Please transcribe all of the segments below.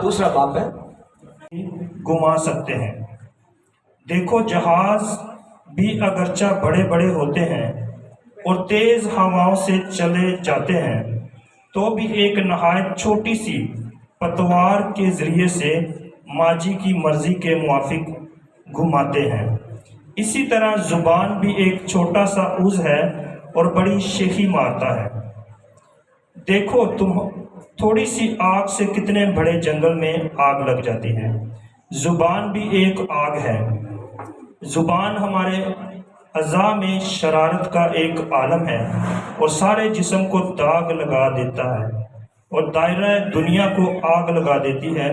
दूसरा बाप है, घुमा सकते हैं। देखो, जहाज भी अगरचा बड़े बड़े होते हैं और तेज हवाओं से चले जाते हैं, तो भी एक नहायत छोटी सी पतवार के जरिए से माजी की मर्जी के मुआफिक घुमाते हैं। इसी तरह जुबान भी एक छोटा सा उज़ है और बड़ी शेखी मारता है। देखो, तुम थोड़ी सी आग से कितने बड़े जंगल में आग लग जाती है। जुबान भी एक आग है। जुबान हमारे अज़ा में शरारत का एक आलम है और सारे जिस्म को दाग लगा देता है और दायरा दुनिया को आग लगा देती है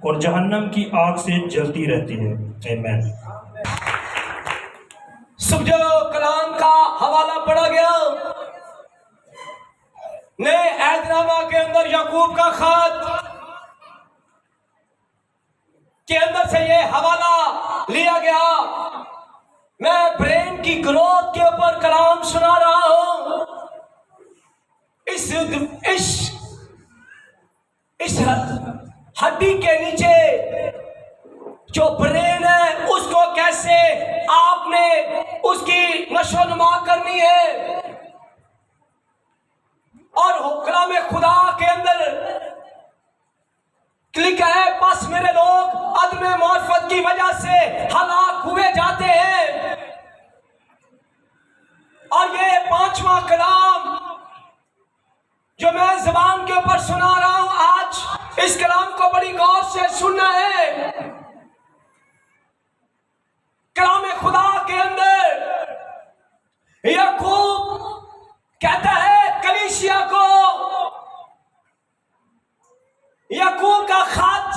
और जहन्नम की आग से जलती रहती है। आमीन। जो कलाम का हवाला पढ़ा गया, नए ऐतनामा के अंदर याकूब का खत के अंदर से ये हवाला लिया गया। मैं ब्रेन की ग्रोथ के ऊपर कलाम सुना रहा हूं। इस हड्डी के नीचे जो ब्रेन है, उसको कैसे आपने उसकी नशोनुमा करनी है। और कलाम खुदा के अंदर लिखा है, बस मेरे लोग अदम मार्फत की वजह से हलाक हुए जाते हैं। और ये पांचवा कलाम जो मैं ज़बान के ऊपर सुना रहा हूं आज, इस कलाम को बड़ी गौर से सुनना है। कलाम खुदा के अंदर याकूब कहता है कलीसिया को, याकूब का खत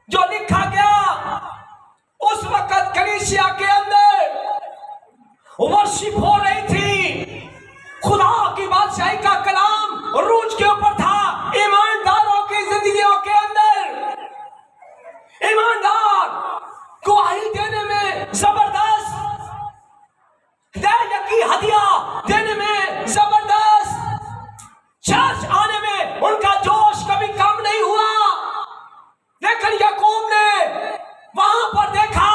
जो लिखा गया, उस वक्त कलीसिया के अंदर वर्शिप हो रही थी। खुदा की बादशाही का कलाम रूज के ऊपर था। ईमानदारों की जिंदगियों के अंदर ईमानदार गवाही देने में जबरदस्त, की हदिया देने में जबरदस्त, चर्च आने में उनका जोश कभी कम नहीं हुआ। लेकिन याकूब ने वहां पर देखा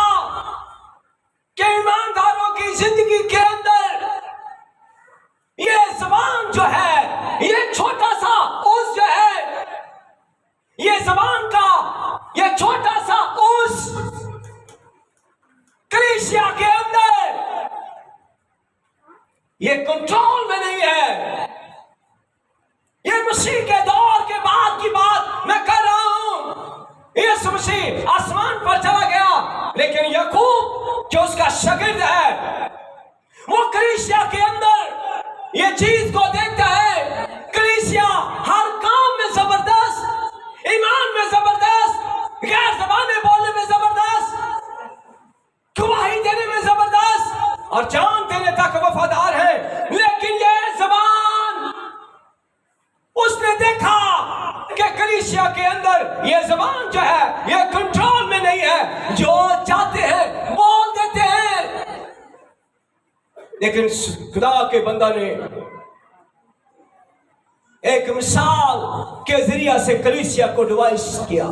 कि ईमानदारों की जिंदगी के अंदर ये ज़बान जो है, ये छोटा सा उस जो है, ये ज़बान का ये छोटा सा उस कलीसिया के अंदर ये कंट्रोल में नहीं है। ये मसीह के दौर के बाद की बात मैं कर रहा हूं। यीशु मसीह आसमान पर चला गया, लेकिन याकूब जो उसका शागिर्द है, वो कलीसिया के अंदर ये चीज को देखता है। कलीसिया हर काम में जबरदस्त, ईमान में जबरदस्त, गैर ज़बानें बोलने में जबरदस्त, गवाही देने में जबरदस्त और जान देने तक वफादार है। लेकिन ये ज़बान, उसने देखा कि कलीसिया के अंदर ये ज़बान जो है, ये कंट्रोल में नहीं है। जो चाहते हैं बोल देते हैं। लेकिन खुदा के बंदा ने एक मिसाल के जरिए से कलीसिया को डिवाइस किया।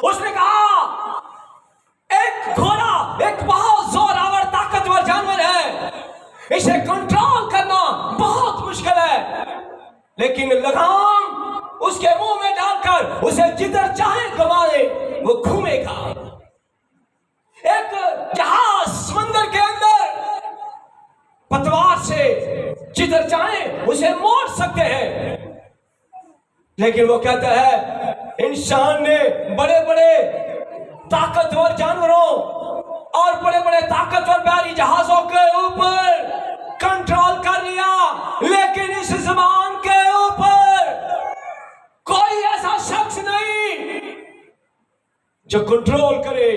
उसने कहा, एक घोड़ा एक बहुत जोरावर ताकतवर जानवर है, इसे कंट्रोल करना बहुत मुश्किल है, लेकिन लगाम उसके मुंह में डालकर उसे जिधर चाहे घुमाए वो घूमेगा। एक जहाज समंदर के अंदर पतवार से जिधर चाहे उसे मोड़ सकते हैं, लेकिन वो कहता है इंसान ने बड़े बड़े ताकतवर जानवरों और बड़े बड़े ताकतवर बहरी जहाजों के ऊपर कंट्रोल कर लिया, लेकिन इस ज़बान के ऊपर कोई ऐसा शख्स नहीं जो कंट्रोल करे।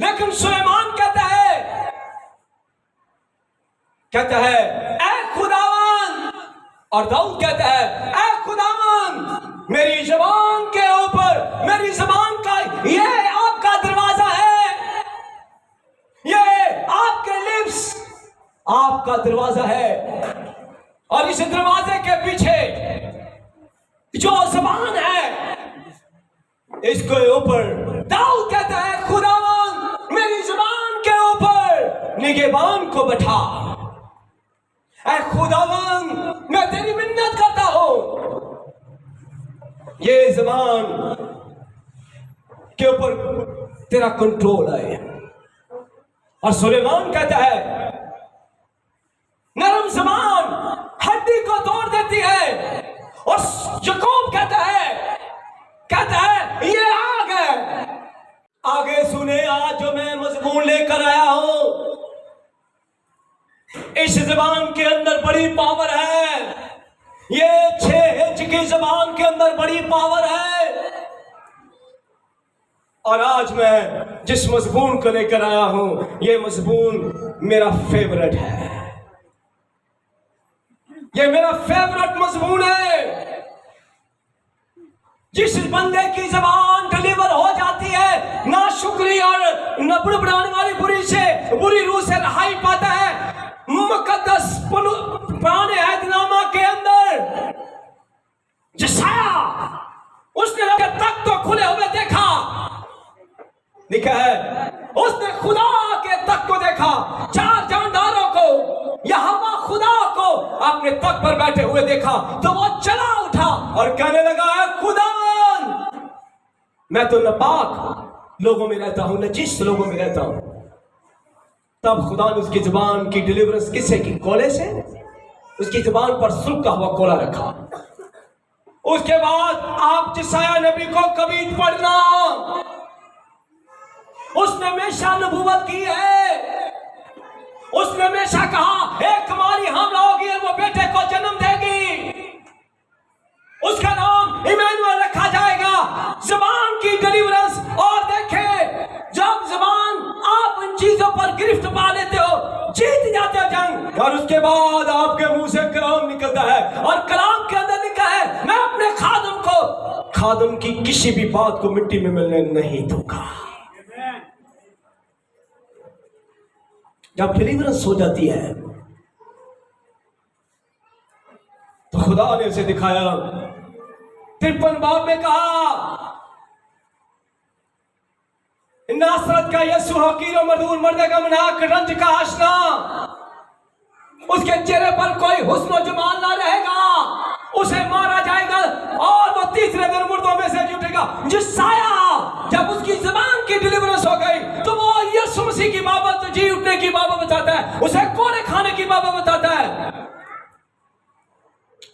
लेकिन सुलेमान कहता है ऐ खुदावन, और दाऊद कहता है ऐ खुदावन, मेरी ज़बान के ऊपर, मेरी ज़बान का ये आपका दरवाजा है, ये आपके लिप्स आपका दरवाजा है। और इस दरवाजे के पीछे जो ज़बान है इसके ऊपर दाऊद कहता है, खुदावन मेरी जुबान के ऊपर निगहबान को बैठा। ऐ खुदावन मैं तेरी मिन्नत करता हूं, ये जुबान के ऊपर तेरा कंट्रोल है। और सुलेमान कहता है, नरम जुबान हड्डी को तोड़ देती है। और याकूब कहता है ये आग है। आगे सुने, आज जो मैं मजमून लेकर आया हूं, इस जबान के अंदर बड़ी पावर है। ये 6 इंच की जबान के अंदर बड़ी पावर है। और आज मैं जिस मजमून को लेकर आया हूं, ये मजमून मेरा फेवरेट है। ये मेरा फेवरेट मजमून है। जिस बंदे की जबान डिलीवर हो जाती है, ना शुक्री और न बुड़बुड़ाने वाली बुरी रूह से रहाई पाता है। मुकद्दस पुराने अहदनामा के अंदर यशाया, उसने तख्त तो खुले हुए देखा, लिखा है उसने खुदा के तख्त को देखा, 4 जानदारों को, यहोवा खुदा को अपने तख्त पर बैठे हुए देखा। तो वो चला उठा और कहने लगा, है खुदावन मैं तो नापाक लोगों में रहता हूं, नजीस लोगों में रहता हूं। तब खुदा ने उसकी जुबान की डिलीवरेंस किससे की? कोले से। उसकी जुबान पर सुलका हुआ कोला रखा। उसके बाद आप यशायाह नबी को कभी पढ़ना, उसने हमेशा नबूवत की है। उसने हमेशा कहा, एक कुमारी हमला होगी और वो बेटे को जन्म देगी, उसका नाम इमैनुअल रखा जाएगा। जुबान की डिलीवरेंस। और देखें, जब जुबान आप इन चीजों पर गिरफ्त पा लेते हो, जीत जाते हो जंग, और उसके बाद आपके मुंह से कलाम निकलता है। और कलाम के अंदर लिखा है, मैं अपने खादम की किसी भी बात को मिट्टी में मिलने नहीं दूंगा। जब डिलीवरेंस हो जाती है तो खुदा ने उसे दिखाया। 53 बाब में कहा, नासरत का यीशु हकीर और मरदूर मर्द का मनाक रंज का आशना, उसके चेहरे पर कोई हुस्न जमाल ना रहेगा, उसे मारा जाएगा और वो तीसरे दिन मुर्दों में से उठेगा। यशायाह जब उसकी जुबान की डिलीवरेंस हो गई तो वो यीशु मसीह की बाबत जी उठने की बाबत बताता है, उसे कोरे खाने की बाबत बताता है।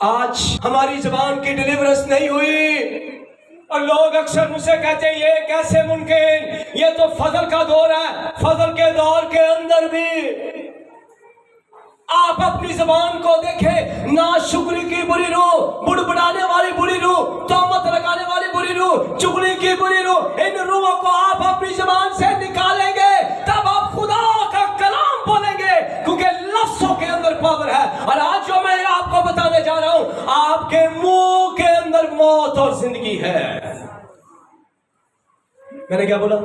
आज हमारी जुबान की डिलीवरेंस नहीं हुई और लोग अक्सर मुझसे कहते हैं, ये कैसे मुमकिन, ये तो फजल का दौर है। फजल के दौर के अंदर भी आप अपनी जुबान को देखें, ना शुक्री की बुरी रूह, बुड़बुड़ाने वाली बुरी रूह, तोहमत लगाने वाली बुरी रूह, चुगली की बुरी रूह, इन रूहों को आप अपनी जुबान से निकालेंगे, तब आप खुदा का कलाम बोलेंगे, क्योंकि लफ्जों के अंदर पावर है। और आज जो मैं आपको बताने जा रहा हूं, आपके मुंह के अंदर मौत और जिंदगी है। मैंने क्या बोला?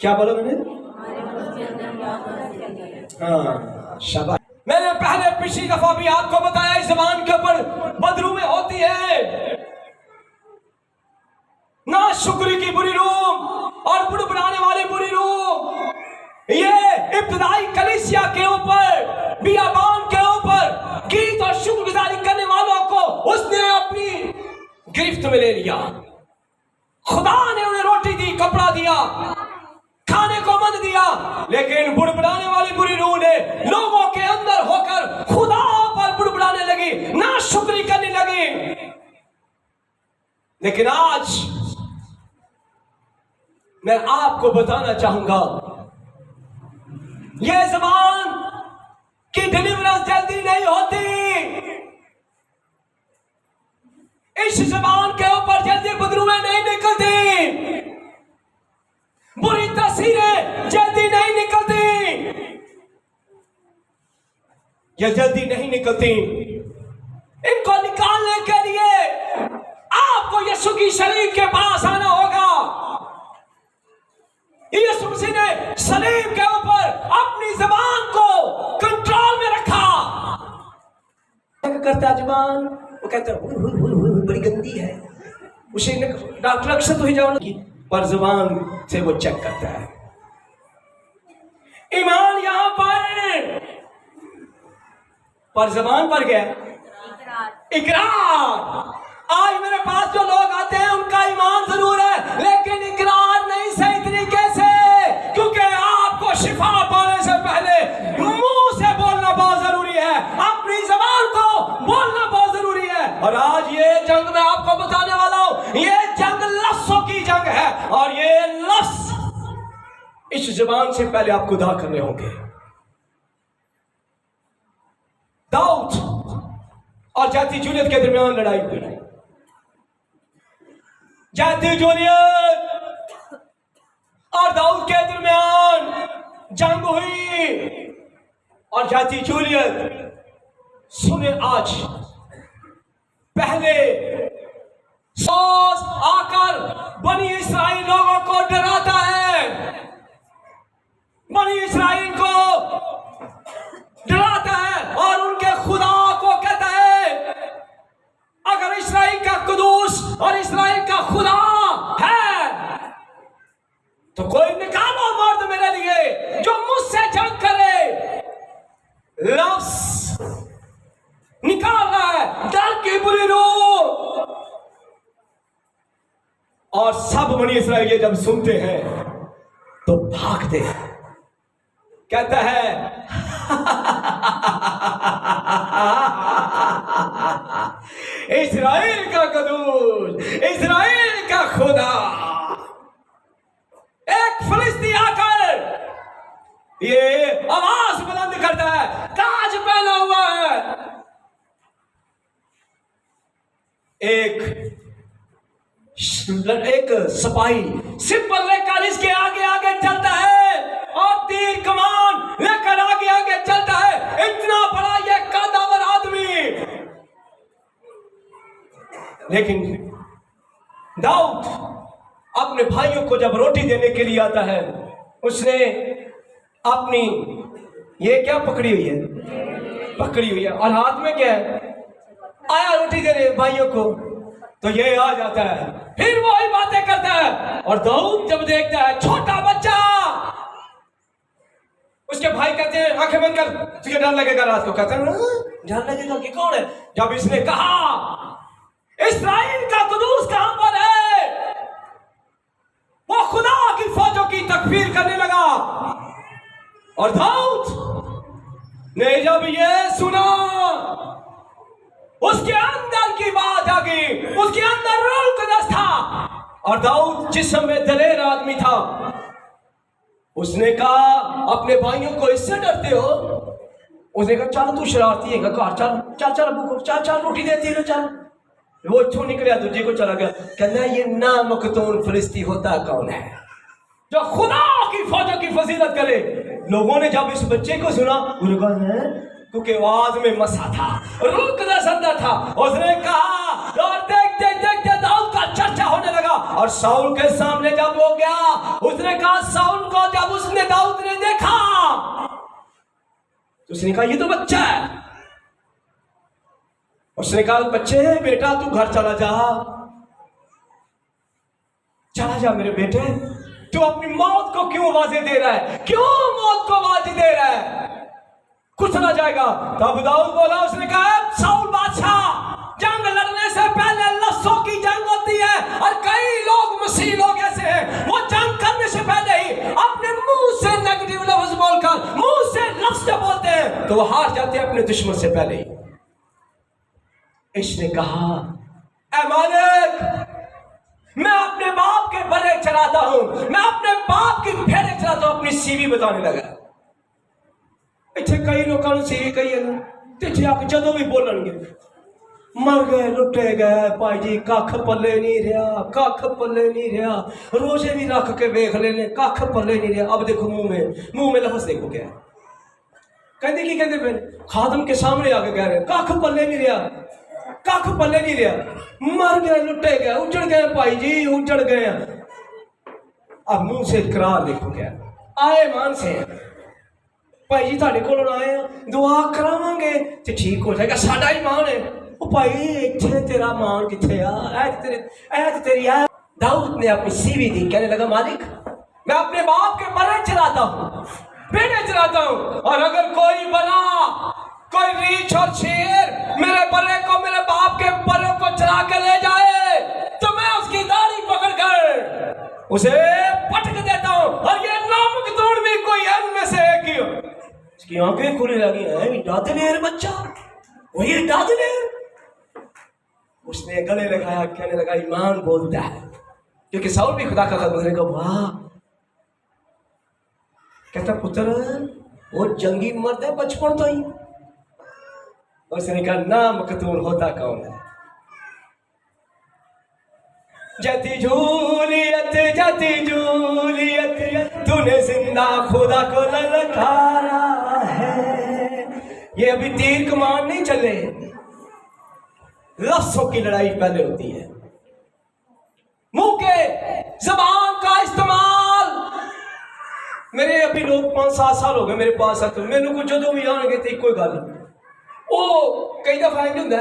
क्या बोला मैंने? हाँ, शाबाश। मैंने पहले पिछली दफा भी आपको बताया, इस जबान के ऊपर बदरू में होती है ना शुक्री की बुरी रूह और बुड़बुड़ाने वाली बुरी रूह। ये इब्तिदाई कलीसिया के ऊपर, बियाबान के ऊपर गीत और शुक्रगुजारी करने वालों को उसने अपनी गिरफ्त में ले लिया। खुदा ने उन्हें रोटी दी, कपड़ा दिया, खाने को मन दिया, लेकिन बुड़बुड़ाने वाली बुरी रूह ने लोगों के अंदर होकर खुदा पर बुड़बुड़ाने लगी, ना शुक्री करने लगी। लेकिन आज मैं आपको बताना चाहूंगा, यह ज़बान की डिलीवरेंस जल्दी नहीं होती। इस ज़बान के ऊपर जल्दी बदरूएं नहीं निकलती, बुरी तस्वीरें जल्दी नहीं निकलती, ये जल्दी नहीं निकलती। इनको निकालने के लिए आपको यीशु की शरीर के पास आना होगा। यीशु मसीह ने सलीब के ऊपर अपनी ज़बान को कंट्रोल में रखा। क्या करता है ज़बान? वो कहता है बड़ी गंदी है, उसे डॉक्टर अक्सर तो ही जाओ ना, पर जुबान से वो चेक करता है। ईमान यहां पर जबान पर गया इकरार। आज मेरे पास जो लोग आते हैं उनका ईमान जरूर है, लेकिन इकरार नहीं सही तरीके से, क्योंकि आपको शिफा पाने से पहले मुंह से बोलना बहुत जरूरी है, अपनी जबान को बोलना बहुत जरूरी है। और आज ये जंग मैं आपको बताने वाला हूं, ये जंग लफ्जों की जंग है, और ये लफ्ज इस जबान से पहले आपको अदा करने होंगे। दाऊद और जाती जूलियत के दरमियान लड़ाई हुई। जाती जूलियत और दाऊद के दरमियान जंग हुई। और जाती जूलियत सुने, आज पहले सौस आकर बनी इस्राएल लोगों को डराता है, बनी इस्राएल को डराता है और उनके खुदा को कहता है, अगर इस्राएल का कुदूस और इस्राएल का खुदा है तो कोई निकालो मर्द मेरे लिए जो मुझसे जंग करे। लफ्ज निकाल रहा है डर की बुरी रूह। और सब बनी इस्राएली जब सुनते हैं तो भागते हैं। कहता है इस्राएल का कदूस, इस्राएल का खुदा। एक फिलिस्ती आकर ये आवाज बुलंद करता है, ताज पहना हुआ है। एक सिपाही सिंपल लेकर इसके आगे आगे चलता है और तीर कमान लेकर आगे आगे चलता है। इतना बड़ा ये कद्दावर आदमी, लेकिन दाऊद अपने भाइयों को जब रोटी देने के लिए आता है, उसने अपनी ये क्या पकड़ी हुई है और हाथ में क्या है, आया रोटी देने भाइयों को, तो ये आ जाता है, फिर वही बातें करता है। और दाऊद जब देखता है छोटा बच्चा, उसके भाई कहते हैं आंखें बंद कर, तुझे डर लगेगा रात को। कहता है डर लगेगा कि कौन है? जब इसने कहा इस्राएल का कुदूस कहां पर है, वो खुदा की फौजों की तकबीर करने लगा। और दाऊद ने जब ये सुना, उसके अंदर की बात आ गई, उसके अंदर रूह कुदस था। और दाऊद जिस समय दलेर आदमी था, उसने कहा अपने भाइयों को इससे डरते हो? उसने कहा चल तू शरारती है, कहा चल चल चल अबू को चल चल रोटी देती है चल। वो इथों निकलिया दूजे को चला गया, कहना ये ना मखतून फिलिस्ती होता कौन है जो खुदा की फौजों की फजीलत करे। लोगों ने जब इस बच्चे को सुना, उन्होंने कहा क्योंकि आवाज में मसा था, रूह कुदस अंदर था। उसने कहा और देखते देखते दाऊद का चर्चा होने लगा। और शाऊल के सामने जब वो गया, उसने कहा शाऊल को जब उसने दाऊद ने देखा तो उसने कहा ये तो बच्चा है। उसने कहा बच्चे बेटा तू घर चला जा मेरे बेटे, तू अपनी मौत को क्यों आवाजें दे रहा है, क्यों मौत को आवाजें दे रहा है, कुछ ना जाएगा। तब दाऊद बोला, उसने कहा शाऊल बादशाह, जंग लड़ने से पहले लफ्जों की जंग होती है, और कई लोग मसीह लोग ऐसे हैं, वो जंग करने से पहले ही अपने मुंह से नेगेटिव लफ्ज बोलकर मुंह से लफ्ज बोलते हैं तो वो हार जाते हैं अपने दुश्मन से पहले ही। इसने कहा ऐ मालिक, मैं अपने बाप के बड़े चलाता हूं, मैं अपने बाप की भेड़े चलाता हूं। अपनी सीवी बताने लगा। इतने कई लोगों ने सीवी कही है ना, आप जदों भी बोलेंगे मर गए लुटे गए भाई जी, कख पल्ले नहीं रहा, कख पल्ले नहीं रहा, रोजे भी रख के वेख लेने, कख पल्ले नहीं रहा। अब देखो मुंह में लफ्ज देखो क्या कहते की कहते फिर खादम के सामने आके कह रहे कख पल्ले नहीं रहा, कख पल्ले नहीं रहा, मर गए लुटे गए, उजड़ गए भाई जी, उजड़ गए। अब मुंह से इकरार देखो क्या आए मान से भाई जी ਤੁਹਾਡੇ ਕੋਲੋਂ ਆਏ ਆ, दुआ करावांगे तो ठीक हो जाएगा, साडा ईमान है। ओ भाई इत्थे तेरा मान किथे आ, ऐ तेरी है। दाऊद ने अपनी सीवी दी, कहने लगा मालिक मैं अपने बाप के बर्रे चलाता हूँ, बेटे चलाता हूँ, और अगर कोई बना, कोई रीछ और शेर मेरे बर्रे को, मेरे बाप के बर्रे को चला के ले जाए तो मैं उसकी दाढ़ी पकड़कर उसे पटक देता हूँ, और ये नामुक तोड़ भी कोई इनमें से एक ही हो। उसकी आंखें खुलने लगी, है दादलेर बच्चा, वही दादलेर। उसने गले लगाया, कहने लगा ईमान बोलता है, क्योंकि साउल भी खुदा का कदम का वाह, कहता पुत्र वो जंगी मर्द है बचपन तो ही। उसने कहा ना मकतूल होता कौन है? जती जूलियत तूने जिंदा खुदा को ललकारा है। ये अभी तीर कमान नहीं चले, लफ्जों की लड़ाई पहले होती है। मुंह के जबान का इस्तेमाल, मेरे अभी लोग 5-7 साल हो गए मेरे पास आते, मैंने को जो भी आने गए कोई गल वो कई दफा इंज होंगे,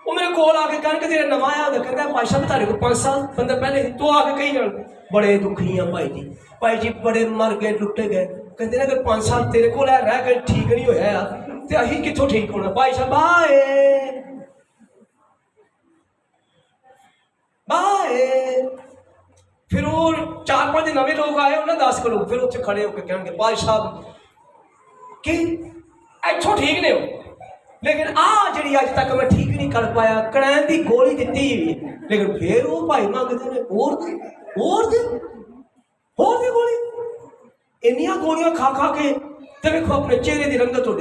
वो मेरे कोल आके कहने तेरा नवा आया होगा, कहता भाई साहब तारे को 5 साल बंदा पहले तो आके कई जान बड़े दुखी हैं भाई जी बड़े मर गए लुटे गए, कहते अगर 5 साल तेरे को रह गए ठीक नहीं होया तो अही कितों ठीक होना। भाई साहब बाए फिर वो 4-5 नवे लोग आए, उन्हें 10 लोग फिर उत्थे खड़े होकर कहेंगे भाई साहब कि इथों ठीक नहीं हो, लेकिन जी अज तक मैं ठीक नहीं कर पाया, कड़ैन की गोली दी, लेकिन फिर वो भाई मंगते हैं होर दी गोली। इन्नियां गोलियां खा खा के तो देखो अपने चेहरे की रंगत उड़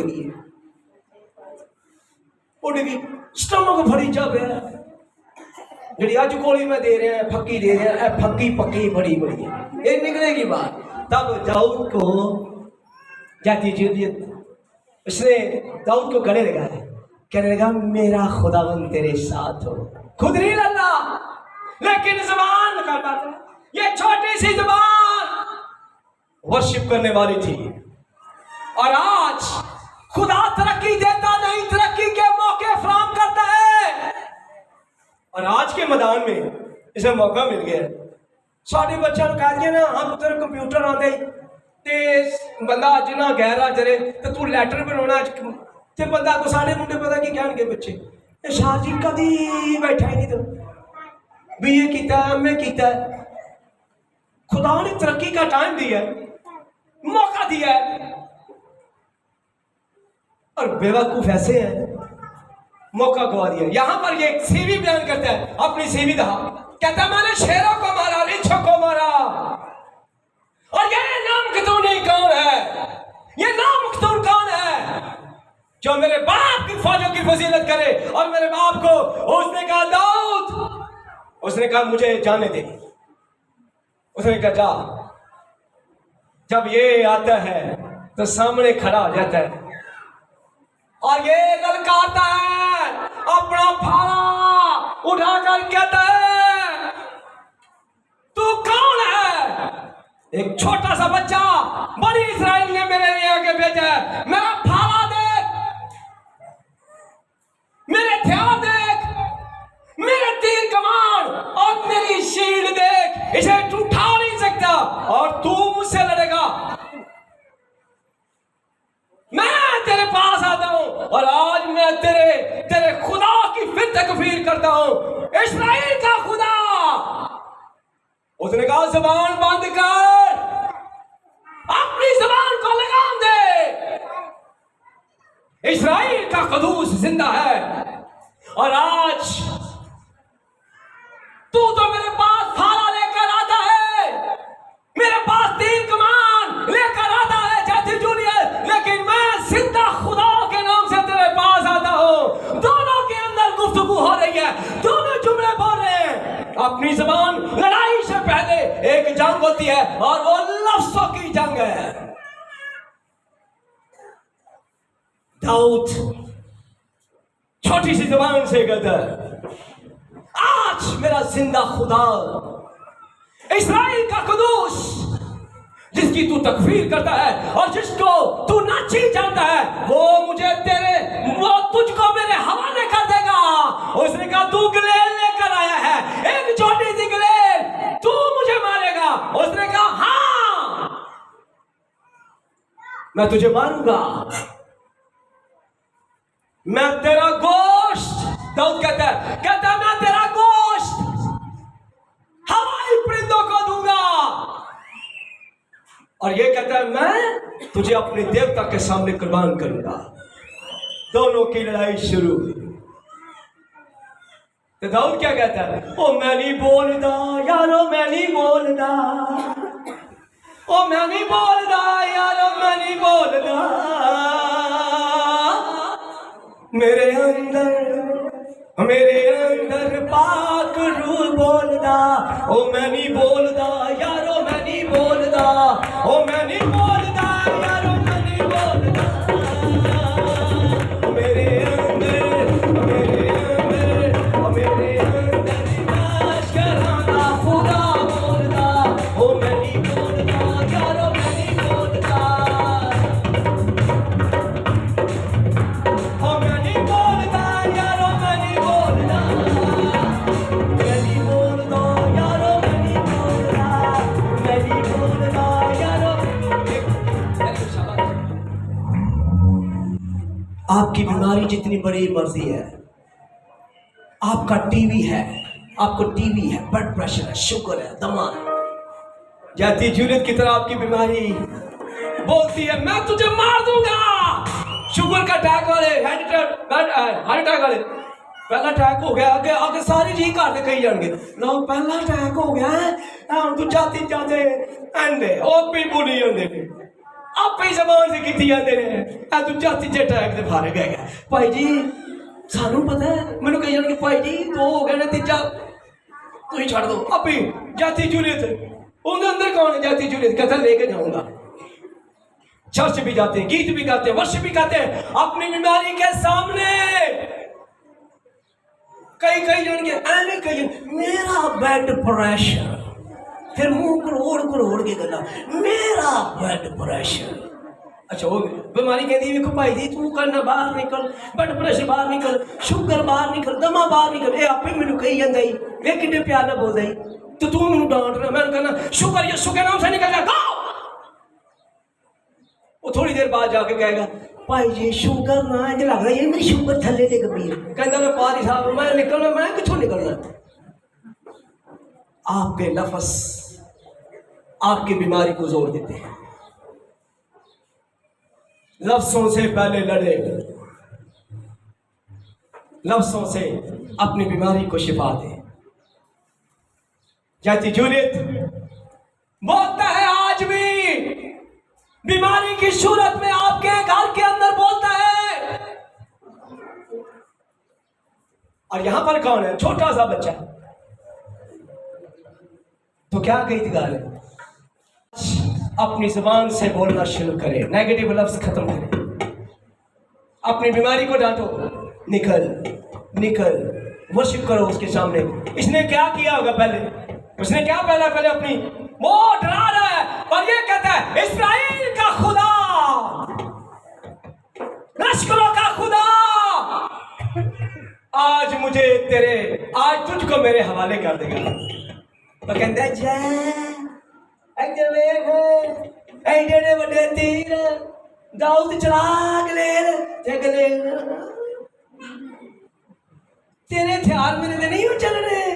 गई, स्टमक भरी जा रहा है। जी अज गोली मैं दे रहा है फक्की दे रहा है, फक्की पक्की बड़ी बड़ी है, ये निकलेगी बात। तब दाऊद को जाती जूलियत, उसने दाऊद को गले लगाया, कहने लगा मेरा खुदावंद तेरे साथ हो। खुद नहीं लड़ना, लेकिन जबान का बात है, ये छोटी सी जबान वर्शिप करने वाली थी, और आज खुदा तरक्की देता नहीं, तरक्की के मौके फराहम करता है। और आज के मैदान में इसे मौका मिल गया। साढ़े बच्चों कह दिया ना हम पुत्र कंप्यूटर आते ते बंदा अज ना गैर जरे तो तू लैटर बनाना ते बंदा को साढ़े मुंडे पता की कहने बच्चे शाह जी कभी बैठा ही नहीं, तो BA किया MA किया, खुदा ने तरक्की का टाइम दिया, मौका दिया है, और बेवकूफ ऐसे हैं मौका गवा दिया। यहां पर ये सीवी बयान करता है, अपनी सीवी दहा, कहता है मैंने शेरों को मारा, रीछों को मारा, और ये नामकतून कौन है? ये नामकतून कौन है जो मेरे बाप की फौजों की फजीलत करे? और मेरे बाप को उसने कहा दाऊद, उसने कहा मुझे जाने दे, उसने कहा जा। जब ये आता है तो सामने खड़ा हो जाता है और ये ललकारता है, अपना फाला उठाकर कहता है तू कौन है? एक छोटा सा बच्चा बड़ी इस्राएल ने मेरे लिए आके भेजा है, मेरा फाला देख, मेरे हथियार देख, मेरे तीर कमान और मेरी शील्ड देख, इसे तू उठा नहीं सकता और तू मुझसे लड़ेगा। मैं तेरे पास आता हूं और आज मैं तेरे खुदा की फिर तकफीर करता हूं, इस्राएल का खुदा। उसने कहा जबान बंद कर, अपनी जबान को लगाम दे, इस्राएल का कदूस जिंदा है। और आज तू तो मेरे पास फाला लेकर आता है, मेरे पास तीर कमान लेकर आता है जाती जूलियत, लेकिन मैं जिंदा खुदा के नाम से तेरे पास आता हूं। दोनों के अंदर गुफ्तगू हो रही है, दोनों जुमले बोल रहे हैं। अपनी जबान लड़ाई से पहले एक जंग होती है और वो लफ्जों की जंग है। दाऊद छोटी सी जबान से कहता है आज मेरा जिंदा खुदा इस्राएल का कुदूस जिसकी तू तकफीर करता है और जिसको तू नाची जानता है, वो तुझको मेरे मैं तुझे मारूंगा, मैं तेरा गोश्त, दाऊद कहता है मैं तेरा गोश्त हवाई परिंदों को दूंगा। और ये कहता है मैं तुझे अपने देवता के सामने कुर्बान करूंगा। दोनों की लड़ाई शुरू हुई। तो दाऊद क्या कहता है, ओ मैं नहीं बोलदा यारो, मैं नहीं बोलदा, ओ मैं नहीं बोलदा यारो, मैं नहीं बोलदा, मेरे अंदर पाक रूह बोलदा, ओ मैं नहीं बोलदा यारो, मैं नहीं बोलदा, ओ मैं नहीं बोलदा यारो, मैं नहीं बोलदा, मेरे अंदर कराना खुदा बोलदा, ओ मैं नहीं बोलदा यारो, मैं नहीं बोलदा, ओ मैं नहीं बोलदा यारो, मैं नहीं बोलदा, मैं नहीं बोलदा यारो, मैं नहीं बोलदा, मैं नहीं बोलदा यारो। आपकी बीमारी जितनी बड़ी मर्जी है, आपका टीवी है, आपको टीवी है, ब्लड प्रेशर है, शुगर है, दमा है, जाती जूलियत की तरह आपकी बीमारी बोलती है मैं तुझे मार दूंगा। शुगर का अटैक वाले, हार्ट अटैक वाले, पहला अटैक हो गया, आगे आगे सारे जी घर के कही जाएंगे ना पहला अटैक हो गया है, तू जाती जाते एंडे और पीपू नहीं होंगे आप ही जबान से की जाते हैं, तू जाती जे अटैक से फारे गए भाई जी सानू पता है, मैंने कही जाने भाई जी दो हो गए ना, तीजा तू ही छड़ दो। अभी जाती जूलियत उनके अंदर कौन है, जाती जूलियत कहता लेके जाऊंगा। चर्च भी जाते हैं, गीत भी गाते हैं, वर्षिप भी गाते हैं अपनी बीमारी के सामने। कई जन के ऐसे कई मेरा ब्लड प्रेशर, फिर मुंह करोड़ के गला मेरा ब्लड प्रेशर। अच्छा वो बीमारी कहती है भाई जी तू करना बाहर निकल, ब्लड प्रेशर बाहर निकल, शुगर बाहर निकल, दमा बाहर निकल, ये आप ही मैनू कही जाता ही वे कितने प्यार ना बोलता ही, तो तू मैनू डांट रहा, मैं कहना शुगर या शुगर नाम से निकल जा। वो थोड़ी देर बाद जाके कहेगा भाई जी शुगर ना लग रहा है मेरी शुगर थले ते गंभीर, कहता मैं पारी साहब मैं निकलना, मैं किथों निकलना। आपके लफ्ज आपकी बीमारी को जोर देते हैं। लफ्जों से पहले लड़े, लफ्जों से अपनी बीमारी को शिफा दे। जाती जूलियत बोलता है आज भी बीमारी की सूरत में आपके घर के अंदर बोलता है। और यहां पर कौन है, छोटा सा बच्चा, तो क्या कही थी गाल अपनी जुबान से बोलना शुरू करे, नेगेटिव लफ्ज खत्म करे, अपनी बीमारी को डांटो, निकल निकल वर्शिप करो उसके सामने। इसने क्या किया होगा पहले, उसने क्या पहले अपनी वो डरा रहा है और ये कहता है इस्राएल का खुदा, लश्करों का खुदा आज मुझे आज तुझको मेरे हवाले कर देगा। तो कहता है जय एडे बड़े तीर दाऊद चला गले तेरे हथियार मेरे से नहीं चल रहे,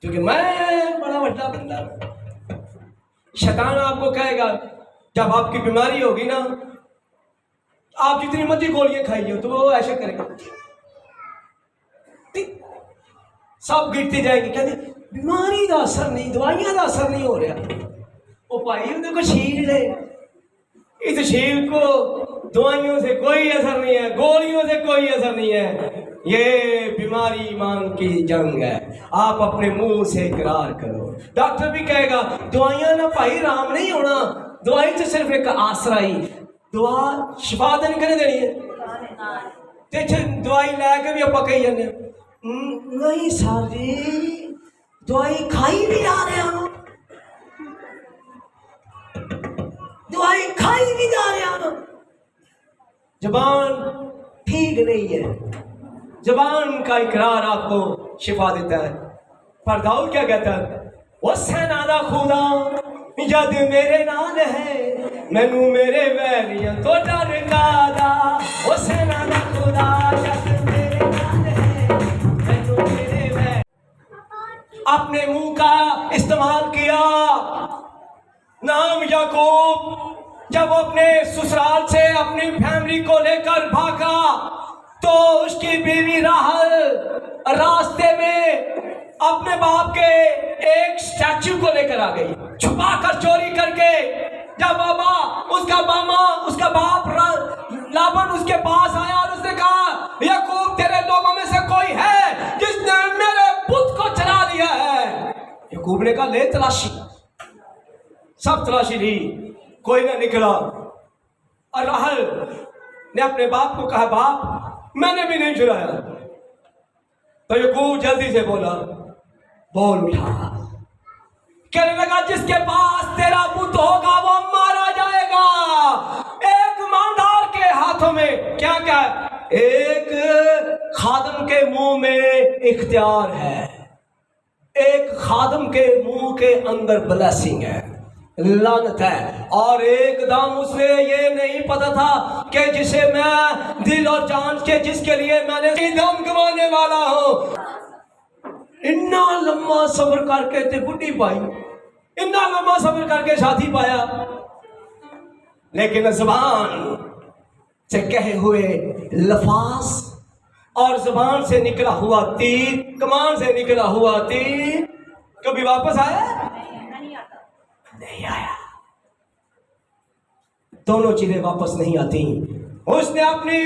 क्योंकि मैं बड़ा बड़ा बंदा। शैतान आपको कहेगा जब आपकी बीमारी होगी ना, आप जितनी मर्जी गोलियां खाइए तो वो ऐसा करेगा, सब गिरते जाएंगे, कहते बीमारी का असर नहीं, दवाइयां का असर नहीं हो रहा। वो भाई उनको छीन ले, इस शरीर को दवाइयों से कोई असर नहीं है, गोलियों से कोई असर नहीं है, ये बीमारी ईमान की जंग है। आप अपने मुंह से इकरार करो। डॉक्टर भी कहेगा दवाइयां ना भाई राम नहीं होना, दवाई तो सिर्फ एक आसरा ही, दुआ शिफा तो नहीं करने देनी है। ते दवाई लैके भी आप कही जाने नहीं सारी दवाई खाई भी जा रहे हो, दवाई खाई भी जा रहे हो, जबान ठीक नहीं है, जबान का इकरार आपको शिफा देता है। पर दाऊद क्या कहता है, वो सेना दा खुदा जद मेरे नाल है, मैनू मेरे वैरियां तो डर कादा, ओ सेना दा खुदा जग मेरे नाल है, मैनू मेरे वैर। अपने मुंह का इस्तेमाल किया नाम याकूब। जब वो अपने ससुराल से अपनी फैमिली को लेकर भागा तो उसकी बीवी राहल रास्ते में अपने बाप के एक स्टैचू को लेकर आ गई, छुपा कर चोरी करके। जब बाबा उसका बाप लाबन उसके पास आया और उसने कहा, याकूब तेरे लोगों में से कोई है जिसने मेरे पुत्र को चला लिया है? याकूब ने कहा ले तलाशी। सब तलाशी ली, कोई ना निकला। और राहल ने अपने बाप को कहा, बाप मैंने भी नहीं चुराया। तो याकूब जल्दी से बोला, बोल उठा। कहने लगा, जिसके पास तेरा पुत्र होगा वो मारा जाएगा। एक ईमानदार के हाथों में क्या क्या, एक खादम के मुंह में इख्तियार है, एक खादम के मुंह के अंदर ब्लेसिंग है, लानत है। और एकदम उसे ये नहीं पता था कि जिसे मैं दिल और जान के जिसके लिए मैंने दम गंवाने वाला हूं। इतना लंबा सब्र करके ते बुढ़ी पाई, इतना लंबा सब्र करके शादी पाया, लेकिन जुबान से कहे हुए लफाज और जुबान से निकला हुआ तीर, कमान से निकला हुआ तीर कभी वापस आया? नहीं आया। दोनों चीजें वापस नहीं आती। उसने अपनी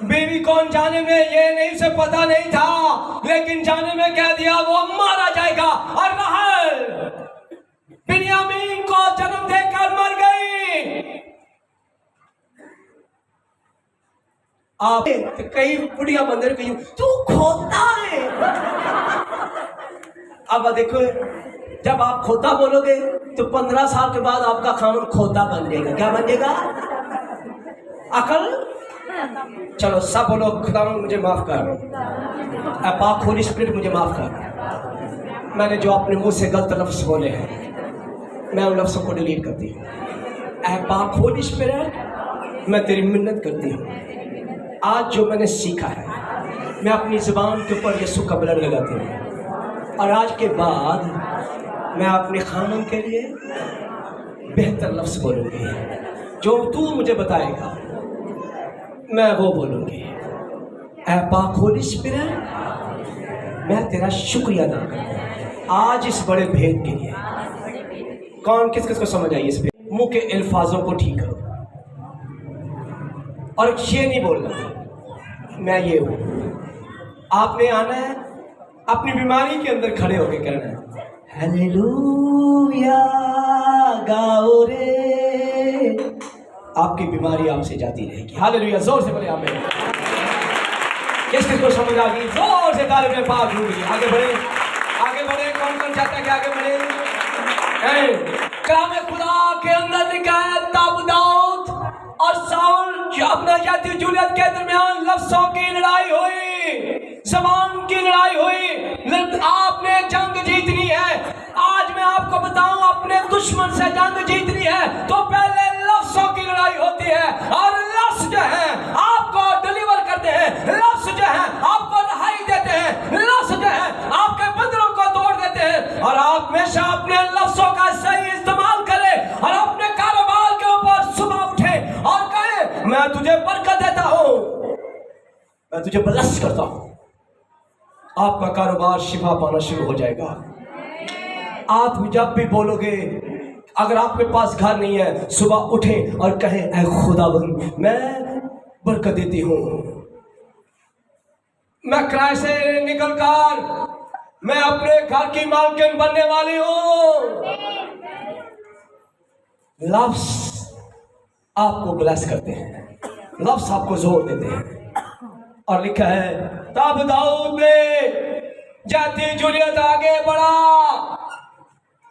बीवी को जाने में ये नहीं से पता नहीं था, लेकिन जाने में कह दिया वो मारा जाएगा। और राहल बिन्यामीन को जन्म देकर मर गई। आप कई बुढ़िया मंदिर कही तू खोता है। अब देखो, जब आप खोता बोलोगे तो 15 साल के बाद आपका खानन खोता बन जाएगा। क्या बन जाएगा? अकल। चलो सब बोलो, खुदा मुझे माफ कर, पाक होली स्पिरिट मुझे माफ कर। मैंने जो अपने मुंह से गलत लफ्ज बोले हैं मैं उन लफ्जों को डिलीट करती हूँ। पाक होली स्पिरिट मैं तेरी मिन्नत करती हूँ, आज जो मैंने सीखा है मैं अपनी जुबान के ऊपर यीशु का ब्लड लगाती हूँ। और आज के बाद मैं अपने खानन के लिए बेहतर लफ्ज बोलूँगी, जो तू मुझे बताएगा मैं वो बोलूँगी। ऐ पाक होली स्पिरिट मैं तेरा शुक्रिया अदा करता हूँ आज इस बड़े भेद के लिए। कौन किस किस को समझ आई? इस पे मुंह के अल्फाजों को ठीक करो और ये नहीं बोलना मैं ये हूँ। आपने आना है, अपनी बीमारी के अंदर खड़े होकर कहना है हालेलुया गाओ रे, आपकी बीमारी आपसे जाती रहेगी। हालेलुया, जोर से बोले आमीन। किस किस को समझ आ गई? जोर से तारीफ में पाक ढूंढिए। आगे बढ़े, आगे बढ़े। कौन कौन चाहता है कि आगे बढ़े? कलाम खुदा के अंदर लिखा है तब दाऊद और साउल अपना जाति जूलियत के दरमियान लफ्जों की लड़ाई हुई, जबान की लड़ाई हुई। आपने जंग जीतनी है। आज मैं आपको बताऊं, अपने दुश्मन से जंग जीतनी है तो पहले लफ्जों की लड़ाई होती है। और लफ्ज जो है आपको डिलीवर करते हैं, लफ्ज जो है आपको रहाई देते हैं, लफ्ज जो है आपके बंधनों को तोड़ देते हैं। और आप हमेशा अपने लफ्जों का सही इस्तेमाल करें और अपने कारोबार के ऊपर सुबह उठे और कहे मैं तुझे बरकत देता हूं, मैं तुझे ब्लेस करता हूं। आपका कारोबार शिफा पाना शुरू हो जाएगा। आप जब भी बोलोगे, अगर आपके पास घर नहीं है, सुबह उठे और कहें ऐ खुदावंद मैं बरकत देती हूं, मैं किराए से निकलकर मैं अपने घर की मालकिन बनने वाली हूं। लफ्ज आपको ब्लेस करते हैं, लफ्ज आपको जोर देते हैं। और लिखा है तब दाऊद ने जाति जूलियत आगे बढ़ा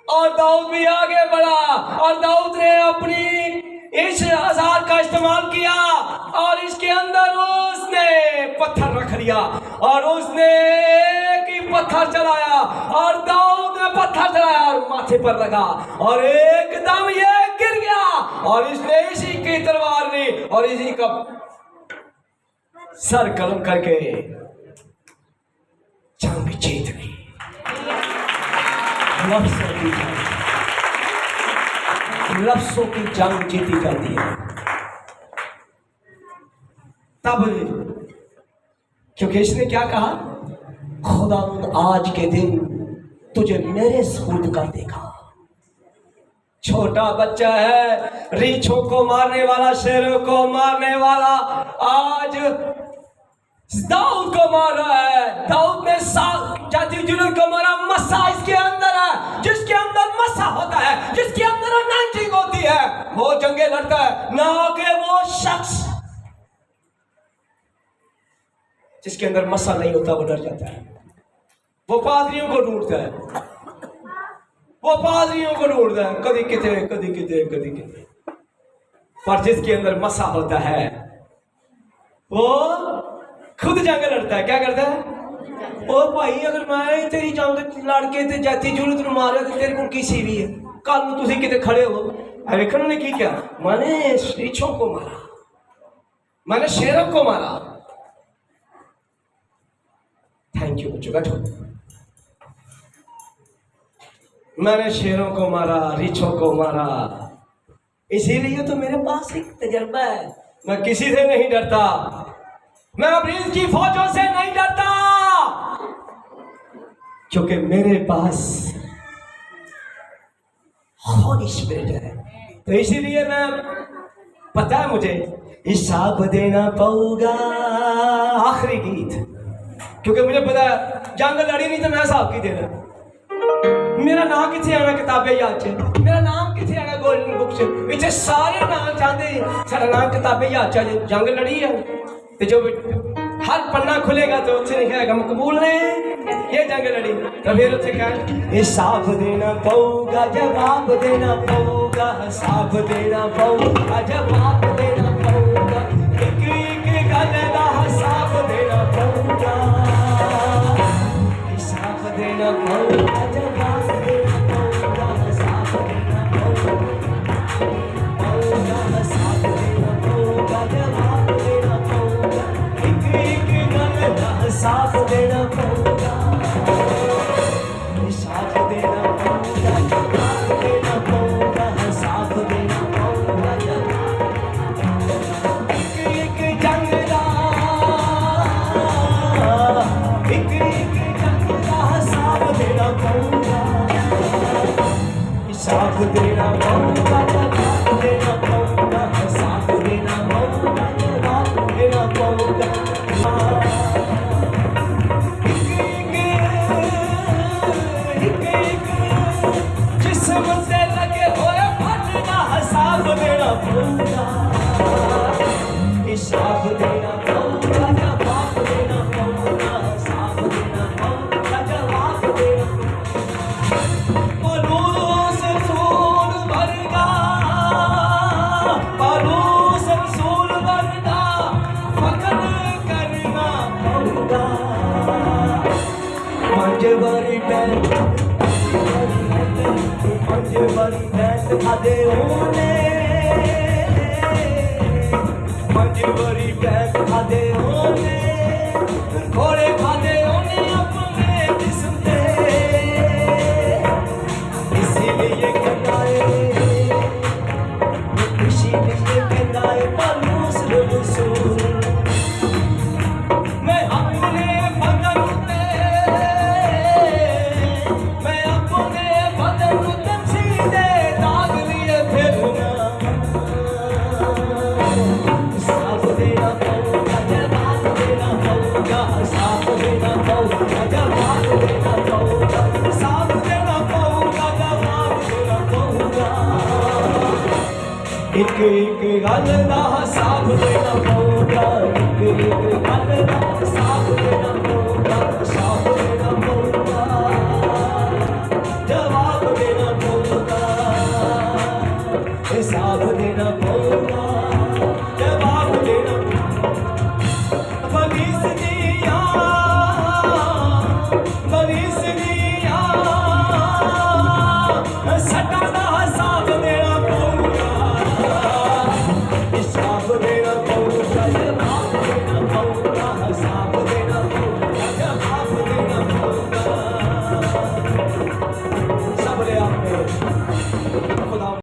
और दाऊद भी आगे बढ़ा और दाऊद ने अपनी इस औजार का इस्तेमाल किया और इसके अंदर उसने पत्थर रख लिया और उसने एक ही पत्थर चलाया और दाऊद ने पत्थर चलाया और माथे पर लगा और एकदम ये गिर गया और इसने इसी की तलवार ली और इसी का सर कलम करके जंग जीत ली। लफ्ज़ों की जंग जीती जाती है तब, क्योंकि इसने क्या कहा, खुदा आज के दिन तुझे मेरे सुपुर्द कर देगा। छोटा बच्चा है, रीछों को मारने वाला, शेरों को मारने वाला, आज दाऊद को मार रहा है। दाऊद ने जाति जुलूस को मारा। मसा इसके अंदर है, जिसके अंदर मसा होता है, जिसके अंदर अनंतिंग होती है, वो जंगे लड़ता है, ना कि वो शख्स जिसके अंदर मसा नहीं होता वो डर जाता है। वो पादरियों को ढूंढता है, वो पादरियों को ढूंढता है, कभी किते कभी किते कभी किते। पर जिसके अंदर मसा होता है वो खुद जंग लड़ता है। क्या करता है? ओ भाई, अगर मैं तेरी जंग लड़के ते जाती जरूरत मारा तो तेरे को किसी भी है, कल में तुम किते खड़े हो। वेखन ने की क्या, मैंने रीछों को मारा, मैंने शेरों को मारा। थैंक यू बच्चों, बैठो। मैंने शेरों को मारा, रीछों को मारा, इसीलिए तो मेरे पास एक तजर्बा है। मैं किसी से नहीं डरता, मैं अब्रीज की फौजों से नहीं डरता, क्योंकि मेरे पास हॉली स्पिरिट है। तो इसीलिए मैं, पता है मुझे हिसाब देना पऊगा, आखिरी गीत, क्योंकि मुझे पता है जंग लड़ी नहीं तो मैं हिसाब की देना। मेरा नाम किथे आना किताबें याद च, मेरा नाम किथे आना गोल्डन बुक च, इतने सारे नाम चाहते, सारा नाम किताबें याद च। जंग लड़ी है तो जो हर पन्ना खुलेगा तो उससे लिखेगा मकबूल ने ये जंग लड़ी। तो फिर उससे क्या, हिसाब देना पऊगा, जवाब देना पऊगा, हिसाब देना पऊगा, जवाब देना पऊगा, एक एक गल दा हिसाब देना पऊगा, हिसाब देना पऊगा, जवाब देना पऊगा, हिसाब देना पऊगा, हिसाब देना पऊगा, जवाब देना पऊगा, एक एक गल दा हिसाब देना पऊगा, हिसाब देना पऊगा, जवाब देना पऊगा, हिसाब देना पऊगा, जवाब, एक एक जंग दा, एक एक जंग दा हिसाब देना पऊगा, हिसाब देना पऊगा, जवाब देना पऊगा, हिसाब देना पऊगा, जवाब देना पऊगा। जिस्म से लगे हुए फटना हिसाब देना पऊगा, हिसाब देना पऊगा, जवाब देना पऊगा, हिसाब देना पऊगा, जवाब देना। पलूस रसूल वर्गा, पलूस रसूल वर्गा फकर करना पऊगा। पंजवारी बैठ, पंजवारी बैठ खादे होने, पंजवारी बैठ खादे होने, घोड़े खादे होने अपने जिस्म पे, इसीलिए कहलाए, इसीलिए कहलाए पलूस रसूल। मैं अपने बदन पे, मैं अपने बदन पे सीधे दाग लिए फिरूंगा, हिसाब देना पऊगा, जवाब देना पऊगा, हिसाब देना पऊगा, जवाब देना पऊगा, हिसाब देना पऊगा, जवाब देना पऊगा, एक एक गल दा हिसाब देना पऊगा, एक एक गल दा